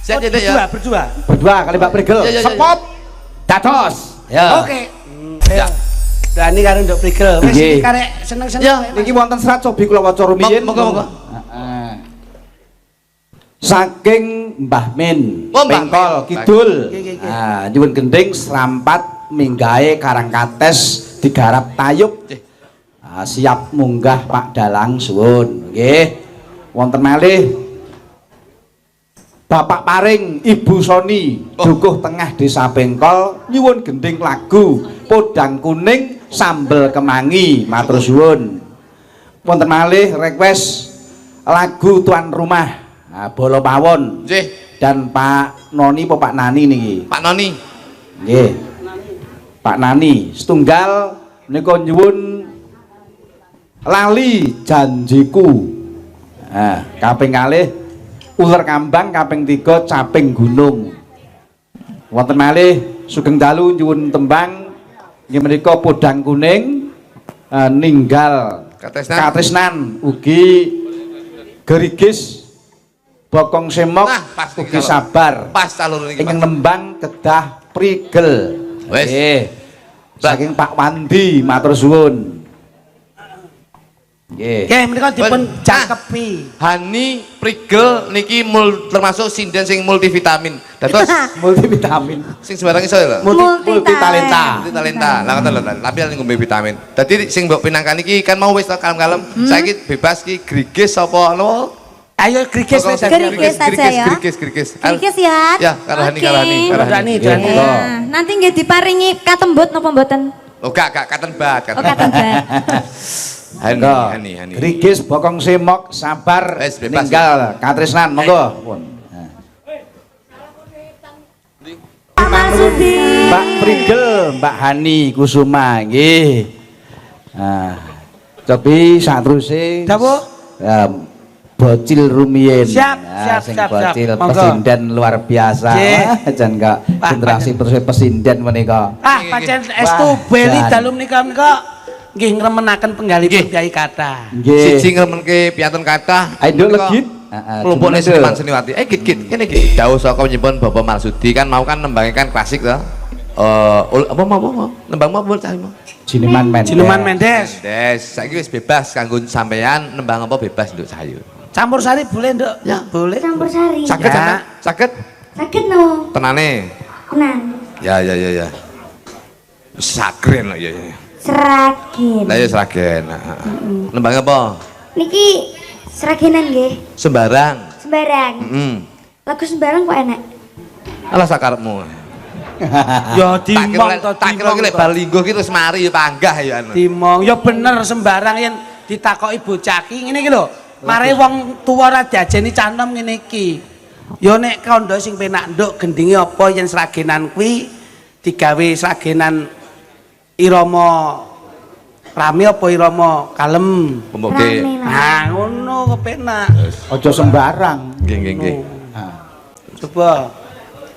Siap ya. Berdua kali Mbak Prigel. Sepot. Dados. Ya. Oke. Ya. Dani karo Nduk Prigel. Wis iki karek seneng-seneng. Niki wonten serat cobi kula waca rumiyin. Moga-moga. Saking Mbah Min, Oh, Mbah Pengkol Min. Kidul. Nah, nyuwun gending serampat minggahe Karangkates digarap tayub. Siap munggah Pak Dalang suwun. Nggih. Wonten malih Bapak Paring, Ibu Soni, dukuh tengah Desa Pengkol nyuwun gending lagu Podang Kuning Sambel Kemangi, matur suwun. Wonten malih request lagu tuan rumah Bolo Pawon. Nggih. Dan Pak Noni apa Pak Nani niki? Pak Noni. Nggih. Pak Nani, setunggal menika nyuwun Lali Janjiku. Nah, kaping kalih Uler Kambang, kaping 3 Caping Gunung. Wonten malih sugeng dalu nyuwun tembang inggih menika Podang Kuning ninggal katresnan ugi gerigis Bokong Semok ugi sabar. Pas alur niki. Ingkang nembang kedah Prigel. Wis. Saking Pak Wandi matur suwun. Nggih. Nggih, menika dipun jangkepi. Hani Prigel niki termasuk sinden sing multivitamin. Dados multivitamin. Sing sembarang iso lho. Multitalenta. Multitalenta. Lah ngoten lho, tapi ning ngombe vitamin. Dadi sing mbok pinangkan iki kan mau wis kalem-kalem. Saiki bebas ki grigis apa no? Ayo grigis saja ya. Grigis. Grigis ya. Ya, karo Hani. Dani. Nanti nggih diparingi katembut napa mboten? Oh, gak katen bat. Oh, katen bat. Hani. Grigis Bokong Semok sabar ninggal katresnan monggo. Pak Marsudi. Mbak Prigel, Mbak Hani Kusuma nggih. Nah, cobi sateruse. Dawuh. Bocil rumiyin. Siap. Bocil pesinden luar biasa. Jan kok generasi terus pesinden menika. Pancen estu beli dalu menika nggih ngremenaken penggalipun Kyai Kathah. Siji ngremenke piyantun kathah. Ayo legit. Kelompokne Seniman Seniwati. Git. Kene iki dawuh saka nyimpen Bapak Marsudi kan mau kan nembangikan klasik to. Apa mau? Nembang mau cah mau. Jineman Mendes. Saiki wis bebas kanggo sampean nembang apa bebas nduk sayur. Campur sari boleh, Nduk? Ya, boleh. Campur sari. Saged Ya. Saged? Saged no. Tenane. Tenan. Ya. Sagren lho ya. Seragen. Lah ya seragen. Nembang apa? Niki seragenan nggih. Sembarang. Lagu sembarang kok enak. Alah sakarepmu. Ya dimong to tak kira iki lek bar linggo ki terus mari ya panggah ya anu. Dimong ya bener sembarang yen ditakoki bocah ki ngene iki lho. Mare wong tuwa ora diajeni cantem ngene iki. Ya nek kandha sing penak nduk gendinge apa yen seragenan kuwi digawe seragenan irama rame apa irama kalem. Pemboke. Nah, ngono kepenak. Aja sembarang. Nggih. Coba.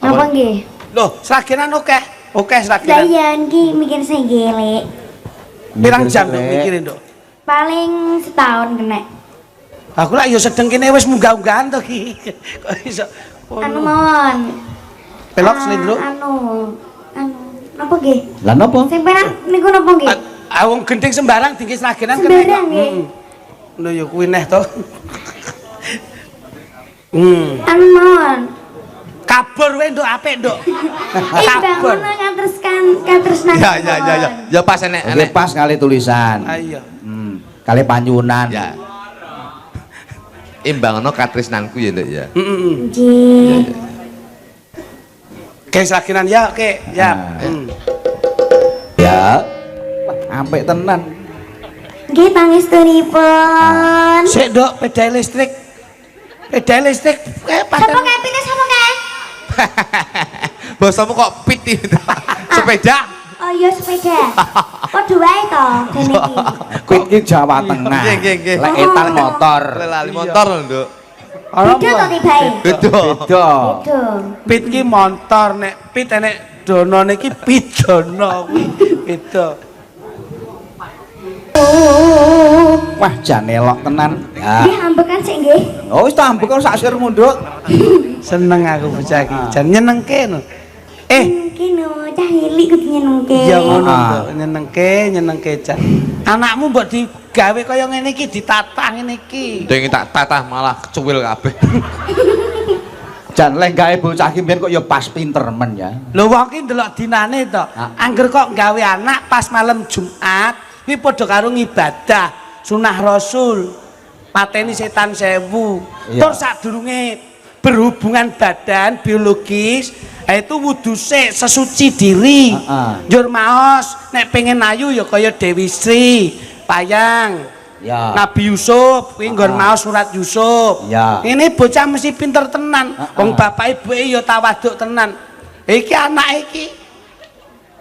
Napa nggih? Loh, seragenan oke Lah seragenan. iya niki mikir saya gelek. Pirang jam nduk mikirin nduk? Paling setahun kena. Aku lak yo sedeng kene wis munggah-unggahan to ki. Kok iso. Anu mawon. Pelok slendro. Anu. Napa nggih? Lah napa? Sing penak niku napa nggih? Wong gending sembarang dingke seragenan kena. Sembarang nggih. Lho yo kuwi neh to. Anu mawon. Kabur wae nduk apik nduk. Kabur. Katresnan. Ya. Ya pas enek. Pas kali tulisan. Ayo. Kali panyunan. Ya. Imbangno katresnanku ya nduk ya. Nggih. Oke seragenan ya, oke. Ya. Ya. Apik tenan. Nggih pangestunipun. Sik nduk pedal listrik. Pedal listrik Sapa kae pine sapa kae? Basamu kok pit sepeda. Oh iya sepeda. Padha wae to dene iki. Kuwi iki Jawa Tengah. Nggih. Lek etan motor. Lali motor lho, Nduk. Beda to tibae. Beda. Beda. Pit ki motor nek pit enek dono niki pidana kuwi beda. Wah, jan elok tenan. Ya. Nggih ambekan sik nggih. Oh, wis tak ambek kok sak sir munduk. Seneng aku bocah iki. Jan nyenengke no. Kene cah cilik kudu nyenengke. Ya ngono kok, nyenengke Jan. Anakmu mbok digawe kaya ngene iki ditatah ngene iki. Ding tak tatah malah kecuwil kabeh. Jan lenggahe bocah iki mbiyen kok ya pas pinter men ya. Lho wong iki ndelok dinane to. Angger kok gawe anak pas malam Jumat, kuwi padha karo ngibadah sunah Rasul. Pateni setan 1000. Tur sadurunge berhubungan badan biologis, itu wudu sik sesuci diri. Njur maos nek pengen ayu ya kaya Dewi Sri, Payang. Ya. Nabi Yusuf kuwi nggon maos surat Yusuf. Ya. Ini bocah mesti pinter tenan. Wong bapak ibuke ya tawaduk tenan. Iki anak iki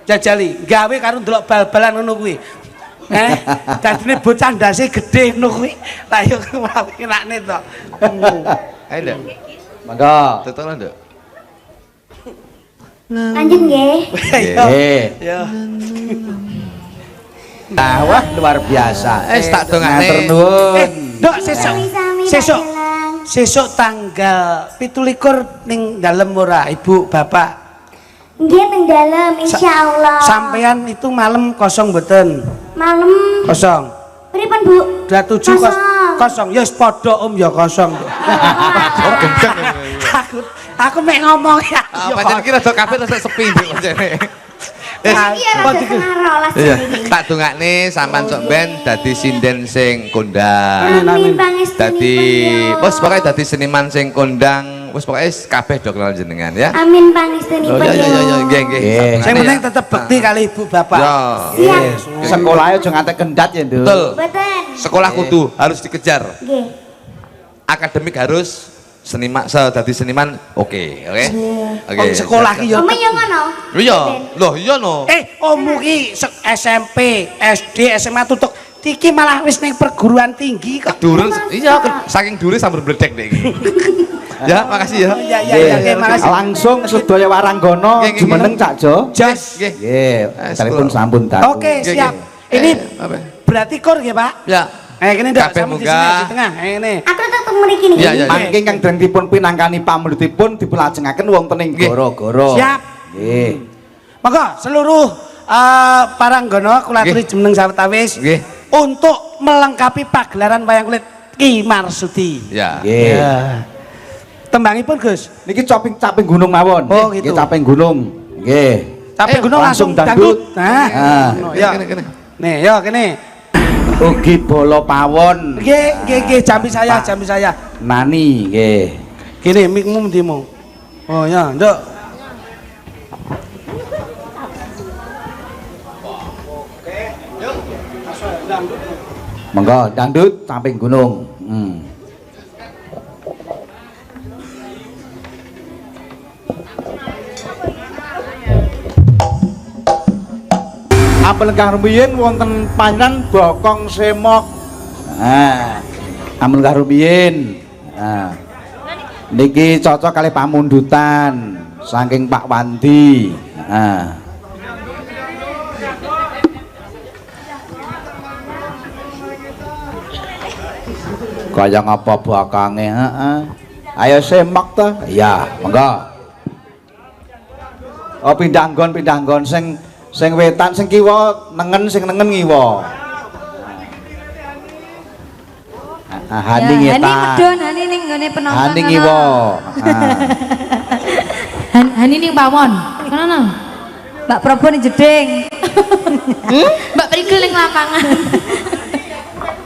jajali gawe karo ndelok bal-balan ngono kuwi. Dadine bocah ndase gedhe ngono kuwi. Lah yo enakne to. Ayo Nduk. Mangga. Tutulan Nduk. Lanjut nggih. Ya. Wah, luar biasa. Tak dongane. Matur nuwun. Nduk sesuk. Sami-sami Sesuk. Pak Jelang. Sesuk tanggal 17 ning dalem ora Ibu Bapak. Nggih teng dalem insyaallah. Sampean itu malam kosong mboten? Malam Kosong. pripun Bu? 27 Kosong. kosong. Ya wis padha ya kosong. Oh, gendeng. Aku mek ngomong ya. Pancen iki rada kabeh rada sepi Nduk pancene. Iya rada sengarolas Iya, iki. tak dongakne sampean sok ben dadi sinden sing kondang. Amin pangestunipun. Dadi ya. wis pokoke dadi seniman sing kondang, wis pokoke kabeh do kenal jenengan ya. Amin Oh pangestunipun. ya nggih nggih. Sing penting tetep bekti kali Ibu Bapak. Ya. Siap. Sekolahnya aja ngantek kendat ya, Nduk. Betul. Mboten. Sekolah kudu harus dikejar. Nggih. Akademik harus seniman dadi seniman oke. Wong sekolah ki ya. Omah yo ngono. Iya, loh iya no. Ommu ki SMP, SD, SMA tutuk. Iki malah wis ning perguruan tinggi kok. Durun, iya saking dure sambil bledek dek iki. Ya, makasih ya. Ya, makasih. Langsung sedaya waranggono Nggih, nggih, jumeneng Cak Jo. Jos. Nggih. Nggih, telepon sampun daku. Oke, Nggih, siap. nggih. Ini Apa? berarti kor ya, Pak? Ya. Kene ndak Kabeh sampe di munggah. sini di tengah. Ini. Aku tetep mriki niki. Iya, iya. Mangke kang dipun pinangkani pamulitipun dipelajengaken wonten ing Nggih. gara-gara. Siap. Nggih. Maka seluruh paranggono kula aturi jeneng sawetawis Nggih. untuk melengkapi pagelaran wayang kulit Ki Marsudi. Ya. Nggih. Tembangipun Gus. Niki caping gunung mawon. Oh, gitu. Nggih, caping gunung. Nggih. Tapi gunung langsung dangdut. Nah, ya. Kene. Nih, yo kene. Ugi bolo pawon. Nggih, jambi saya. Nani, nggih. Kene mikmu ndimu. Oh ya, Nduk. Monggo dangdut samping gunung. Ampun kang rumiyin wonten panjenengan Bokong Semok. Ampun kang rumiyin. Niki cocok kali pamundutan saking Pak Wandi. Kaya ngapa bakange, Ayo Semok to. Iya, monggo. Oh pindah nggon sing wetan sing kiwa nengen sing nengen ngiwa. Hani ngeta. Hani medon, hani ning nggone penonton. Hani ngiwa. Hani ning pawon. Kono. Mbak Probo ning jeding. Mbak Prigel ning lapangan.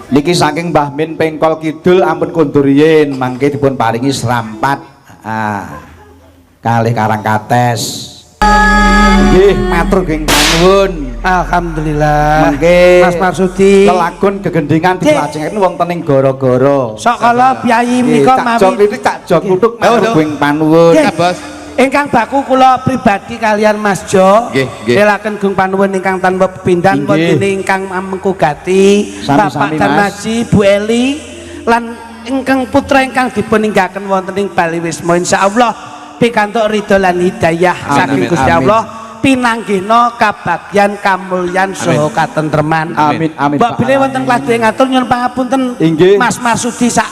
Niki saking Mbah Min Pengkol Kidul ampun kondur riyin mangke dipun paringi serampat. Kalih Karangkates. Nggih, matur nggih panuwun. Alhamdulillah. Mangke Mas Marsudi. lelagon gegendingan dilajengaken wonten ing gara-gara. Sok kala biayi menika mawi. Tak jog kutuk matur nggih panuwun. Nggih. Bos. Ingkang baku kula pribadi kalian Mas Jo Nggih, nggih. nelaken gung panuwun ingkang tanpa pepindhan Nggih. wonten ingkang mengkugati Sami-sami, Bapak dan Mas. Maji Bu Eli lan ingkang putra ingkang dipuninggaken wonten ing Bali Wisma insyaallah pikantuk ridho lan hidayah saking Amin, Gusti amin. Allah pinanggihna kabagyan kamulyan saha katentreman. Amin amin. Mbak bilih wonten keladhe ngatur nyuwun pangapunten Inggih. Mas Marsudi sak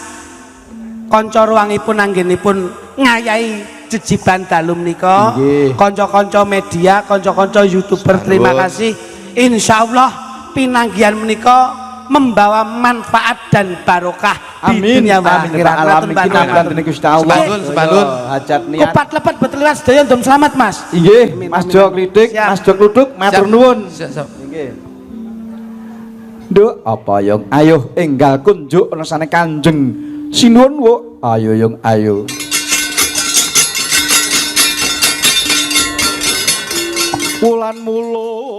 kanca ruwangipun anggenipun ngayahi jejiban dalu menika. Inggih. Kanca-kanca media, kanca-kanca YouTuber terima kasih. Insyaallah pinanggihan menika membawa manfaat dan barokah di Amin. dunia Amin. akhirat. Alamin kita kantene Gusti Allah. Sebandul. Hajat niat. Kupat lepat betul liwat sedaya ndom selamat Mas. Inggih, Amin, Mas amin, Jok amin. Lidik, Siap. Mas Jok Luduk, matur Siap. nuwun. Siap. Nggih. Nduk, apa yung ayo enggal kunjuk rasane Kanjeng Sinuwun wo. Ayo yung ayo. Wulan mulo